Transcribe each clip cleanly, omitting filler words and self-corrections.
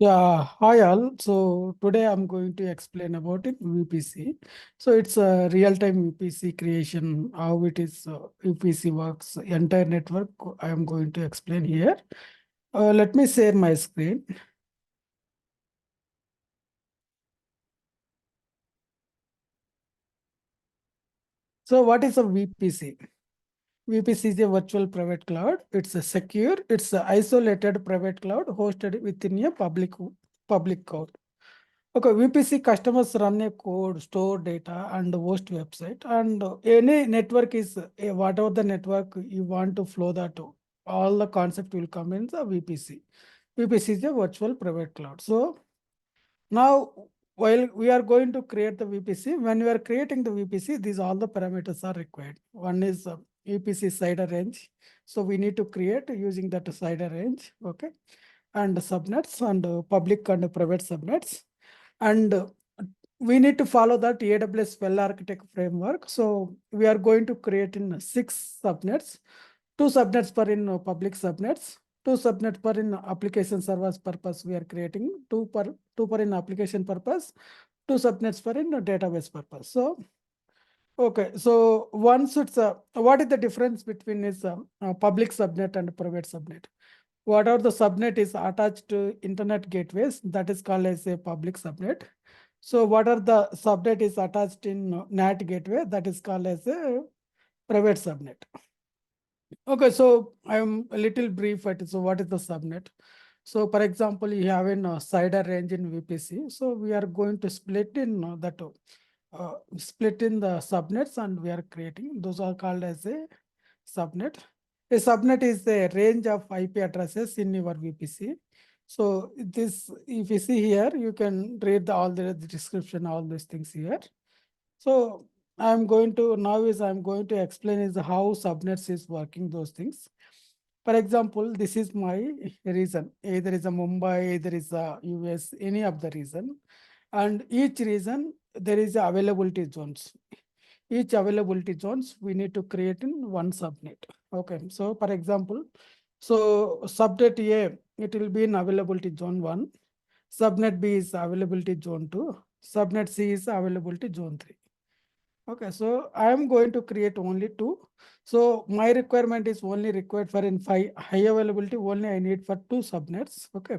Yeah, hi all. So today I'm going to explain about it VPC. So it's a real-time VPC creation, how it is VPC works, entire network. I am going to explain here. Let me share my screen. So what is a VPC? VPC is a virtual private cloud. It's a secure, it's a isolated private cloud hosted within a public cloud. Okay, VPC customers run a code, store data, and host website. And any network is whatever the network you want to flow that to, all the concept will come in the VPC. VPC is a virtual private cloud. So now, while we are going to create the VPC, when we are creating the VPC, these all the parameters are required. One is VPC CIDR range. So we need to create using that CIDR range, okay, and subnets and public and private subnets. And we need to follow that AWS well architect framework. So we are going to create in 6 subnets, 2 subnets per in public subnets, 2 subnets per in application service purpose. We are creating two per in application purpose, 2 subnets per in database purpose. So okay, so once it's what is the difference between is public subnet and private subnet? Whatever the subnet is attached to internet gateways, that is called as a public subnet. So what are the subnet is attached in NAT gateway, that is called as a private subnet. Okay, so I'm a little brief at it. So what is the subnet? So for example, you have in CIDR range in VPC. So we are going to split in split in the subnets and we are creating, those are called as a subnet. A subnet is the range of IP addresses in your VPC. So this, if you see here, you can read all the description, all these things here. So I'm going to explain is how subnets is working those things. For example, this is my region. Either is a Mumbai, either is a US, any of the region. And each region, there is a availability zones. Each availability zones, we need to create in one subnet. Okay, so for example, so subnet A, it will be in availability zone 1. Subnet B is availability zone 2. Subnet C is availability zone 3. Okay, so I am going to create only 2. So my requirement is only required for in high availability, only I need for 2 subnets. Okay,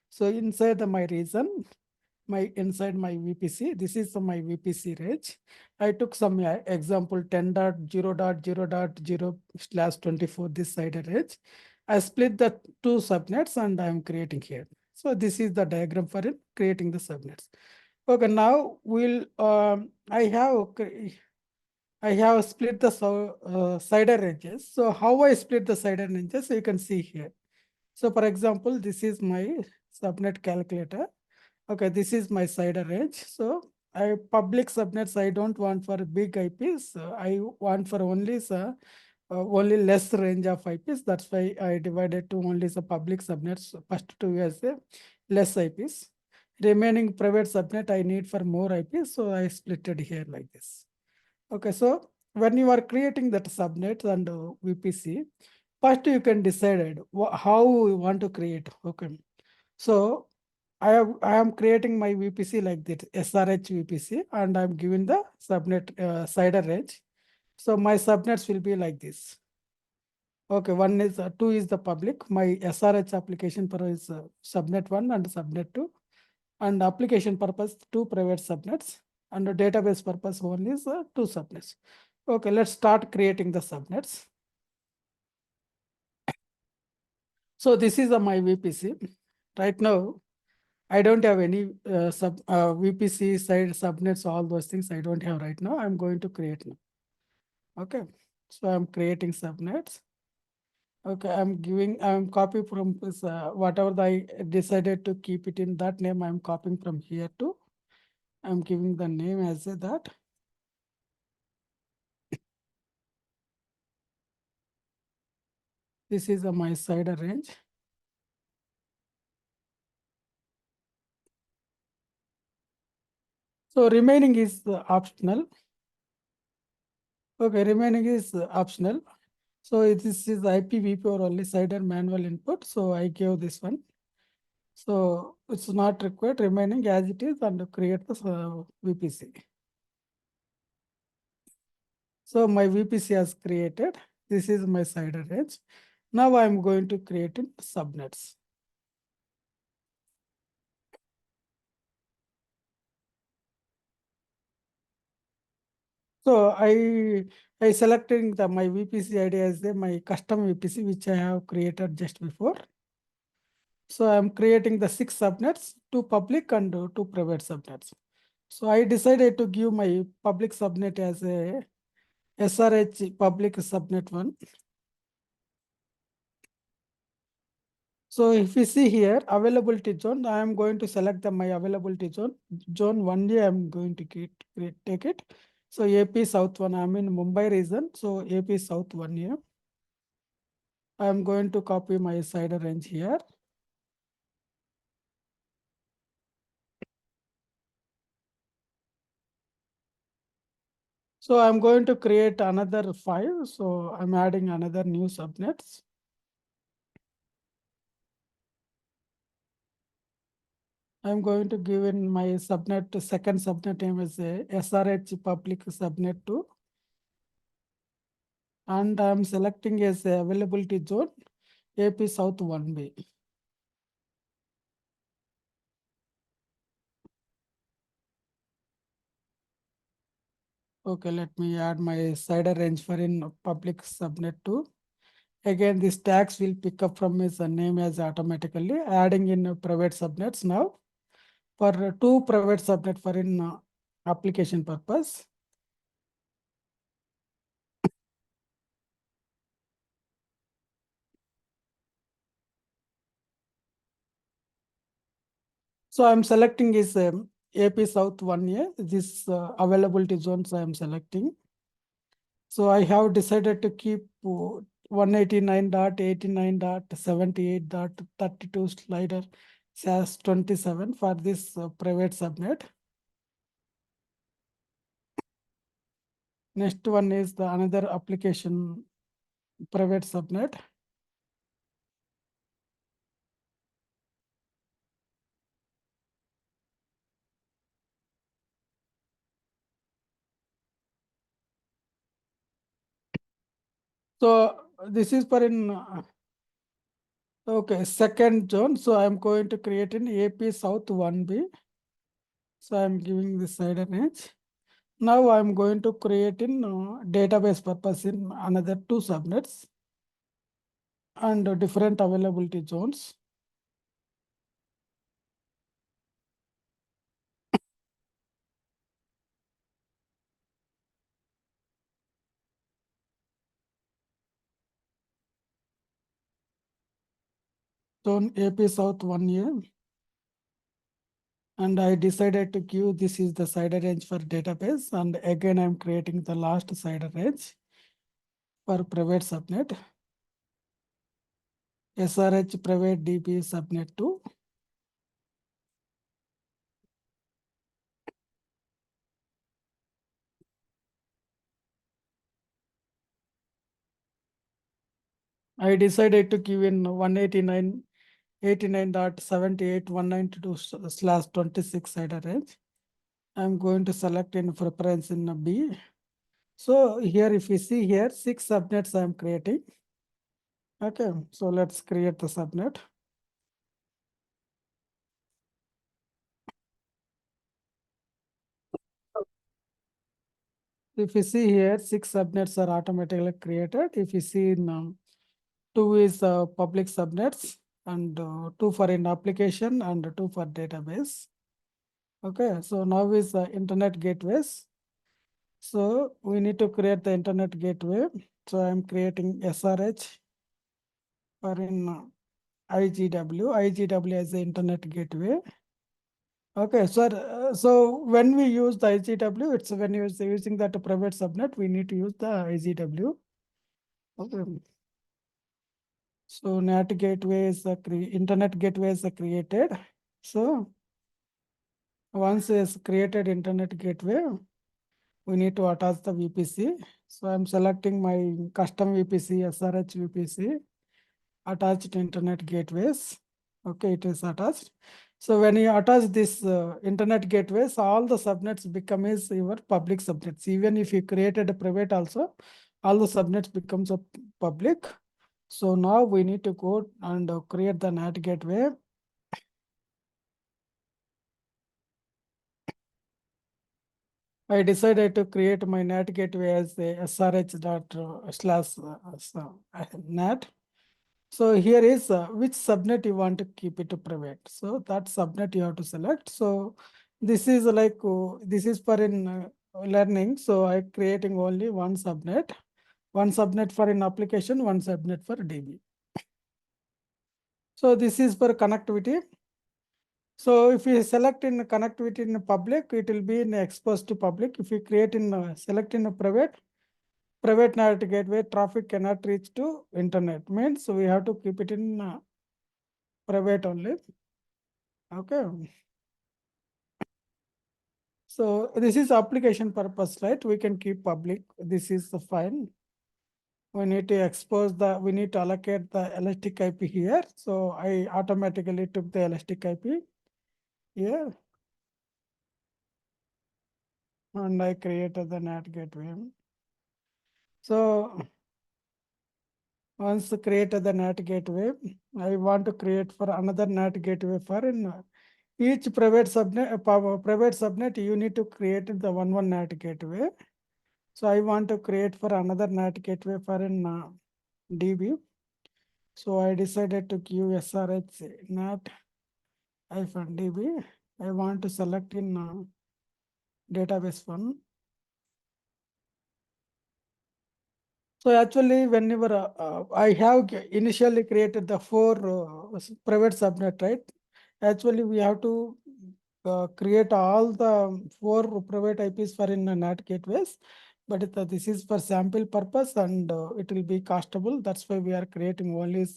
so inside my region, inside my VPC, this is my VPC range. I took some example 10.0.0.0/24, this side range. I split the 2 subnets and I am creating here. So this is the diagram for it, creating the subnets. Okay, now I have split the CIDR ranges. So how I split the CIDR ranges, so you can see here. So for example, this is my subnet calculator. Okay, this is my CIDR range. So I public subnets, I don't want for big IPs. I want for only less range of IPs. That's why I divided to only the public subnets. First 2 as a less IPs. Remaining private subnet I need for more IPs. So I split it here like this. Okay, so when you are creating that subnet and VPC, first you can decide how you want to create. Okay, so I am creating my VPC like this SRH VPC and I'm giving the subnet CIDR range. So my subnets will be like this. Okay, 2 is the public. My SRH application purpose is subnet 1 and subnet 2, and application purpose 2 private subnets, and the database purpose one is 2 subnets. Okay, let's start creating the subnets. So this is my VPC. Right now, I don't have any VPC side subnets, all those things I don't have right now. I'm going to create now. Okay, so I'm creating subnets. Okay, I'm copying from this, whatever I decided to keep it in that name, I'm copying from here to, I'm giving the name as that. This is my CIDR range. So remaining is optional. Okay, remaining is optional. So this is IPv4 only CIDR manual input. So I gave this one. So it's not required, remaining as it is, and create the VPC. So my VPC has created. This is my CIDR range. Now I'm going to create in subnets. So I selecting the my VPC ID as my custom VPC, which I have created just before. So I'm creating the 6 subnets, 2 public and 2 private subnets. So I decided to give my public subnet as a SRH public subnet 1. So if you see here, availability zone, I am going to select my availability zone. Zone 1A, I am going to take it. So AP South 1, I am in Mumbai region. So AP South 1A. I am going to copy my CIDR range here. So I'm going to create another 5. So I'm adding another new subnets. I'm going to give in my subnet, second subnet name is a SRH public subnet 2. And I'm selecting as a availability zone AP South 1B. Okay, let me add my CIDR range for in public subnet 2. Again, these tags will pick up from his name as automatically, adding in private subnets now. For 2 private subnet for in application purpose. So I'm selecting is AP South 1A, this availability zones I am selecting. So I have decided to keep 189.89.78.32 slider SAS 27 for this private subnet. Next one is the another application private subnet. So this is for in okay, second zone. So I'm going to create in AP South 1B. So I'm giving this CIDR range. Now I'm going to create in database purpose in another 2 subnets and different availability zones. Zone AP South 1A. And I decided to give this is the CIDR range for database. And again, I'm creating the last CIDR range for private subnet. SRH private DB subnet 2. I decided to give in 189.88.192/26 CIDR range. I'm going to select in preference in B. So here, if you see here, 6 subnets I'm creating. Okay, so let's create the subnet. If you see here, 6 subnets are automatically created. If you see in 2 is public subnets and 2 for in application and 2 for database. Okay, so now is internet gateways. So we need to create the internet gateway. So I'm creating SRH for in IGW. IGW as the internet gateway. Okay, so when we use the IGW, it's when you're using that private subnet, we need to use the IGW. Okay. So NAT gateway is internet gateway is created. So once is created internet gateway, we need to attach the VPC. So I'm selecting my custom VPC, SRH VPC, attached internet gateways. Okay, it is attached. So when you attach this internet gateways, all the subnets become is your public subnets. Even if you created a private also, all the subnets becomes a public. So now we need to go and create the NAT gateway. I decided to create my NAT gateway as a SRH dot slash NAT. So here is which subnet you want to keep it private. So that subnet you have to select. So this is like this is for in learning. So I creating only one subnet for in application, one subnet for DB. So this is for connectivity. So if you select in connectivity in public, it will be in exposed to public. If you create in select in a private NAT gateway, traffic cannot reach to internet. Means we have to keep it in private only. Okay. So this is application purpose, right? We can keep public. This is the fine. We need to we need to allocate the elastic IP here. So I automatically took the elastic IP here and I created the NAT gateway. So once created the NAT gateway, I want to create for another NAT gateway for in each private subnet, you need to create the one NAT gateway. So I want to create for another NAT gateway for in DB. So I decided to give SRH NAT hyphen DB. I want to select in database one. So actually, whenever I have initially created the four private subnet, right? Actually, we have to create all the four private IPs for in NAT gateways, but this is for sample purpose and it will be castable. That's why we are creating only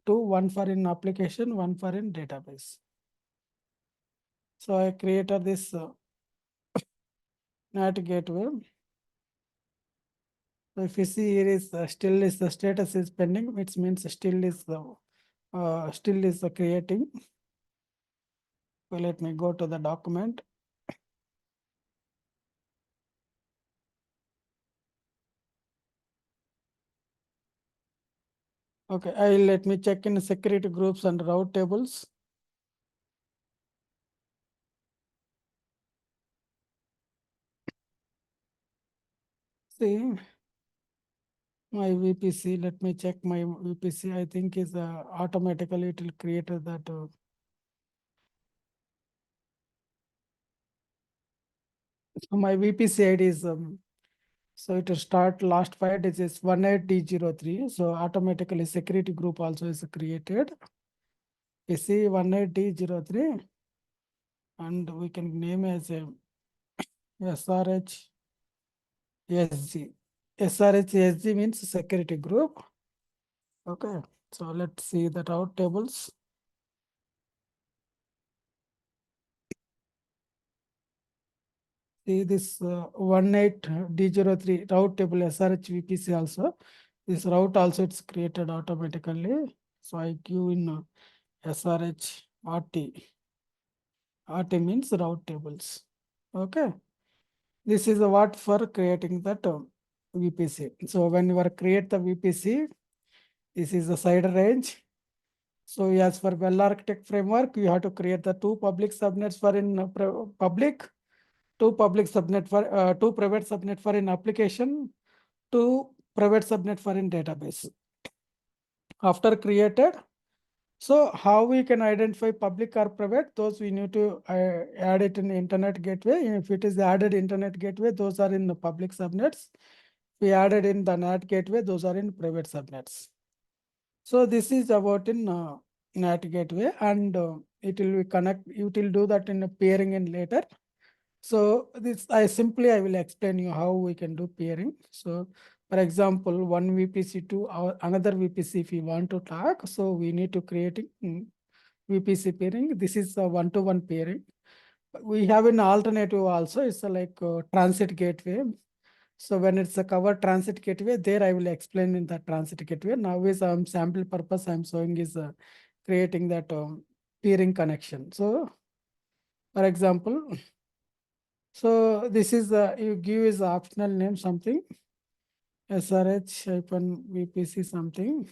two, one for in application, one for in database. So I created this NAT gateway. So if you see here is still is the status is pending, which means still is creating. So let me go to the document. Okay, let me check in security groups and route tables. See my VPC. Let me check my VPC. I think is automatically it will create that. My VPC ID is so it will start last 5 digits 18D03. So automatically security group also is created. You see 18D03 and we can name as a SRH SG. SRH SG means security group. Okay, so let's see the route tables. See this 18D03 route table SRH VPC also. This route also it's created automatically. So I give in SRH RT. RT means route tables. Okay. This is what for creating that VPC. So when you are create the VPC, this is the side range. So as for well architect framework, you have to create the two public subnets for in public, two public subnet for two private subnet for in application, two private subnet for in database. After created, so how we can identify public or private? Those we need to add it in the internet gateway. If it is added internet gateway, those are in the public subnets. We added in the NAT gateway, those are in private subnets. So this is about in NAT gateway and it will be connect, it will do that in a peering in later. So this I will explain you how we can do peering. So for example, one VPC to another VPC if we want to talk, so we need to create VPC peering. This is a one-to-one peering. We have an alternative also. It's like a transit gateway. So when it's a covered transit gateway, there I will explain in the transit gateway. Now is sample purpose I'm showing is creating that peering connection. So for example, so this is the, you give is the optional name something, SRH-VPC something.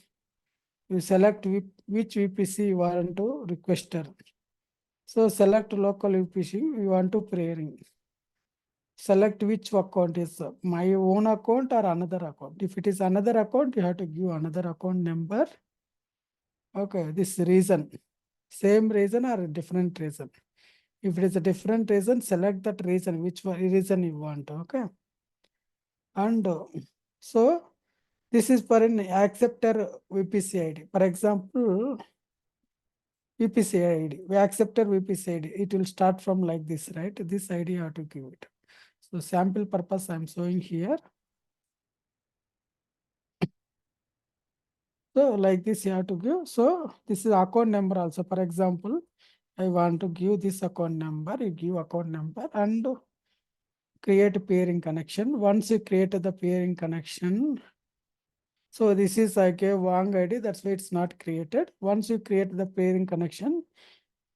You select which VPC you want to requester. So select local VPC, you want to peering. Select which account is my own account or another account. If it is another account, you have to give another account number. Okay, this reason, same reason or a different reason. If it is a different reason, select that reason, which reason you want. Okay. And so this is for an acceptor VPC ID. For example, VPC ID, we acceptor VPC ID. It will start from like this, right? This ID you have to give it. So sample purpose I'm showing here. So like this you have to give. So this is account number also. For example, I want to give this account number. You give account number and create a peering connection. Once you create the peering connection, so this is I gave wrong ID. That's why it's not created. Once you create the peering connection,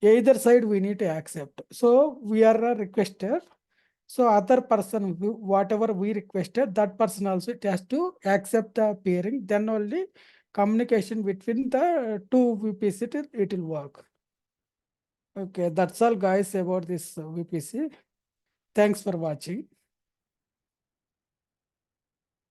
either side we need to accept. So we are a requester. So other person, whatever we requested, that person also it has to accept the peering. Then only communication between the two VPC it will work. Okay, that's all guys about this VPC. Thanks for watching.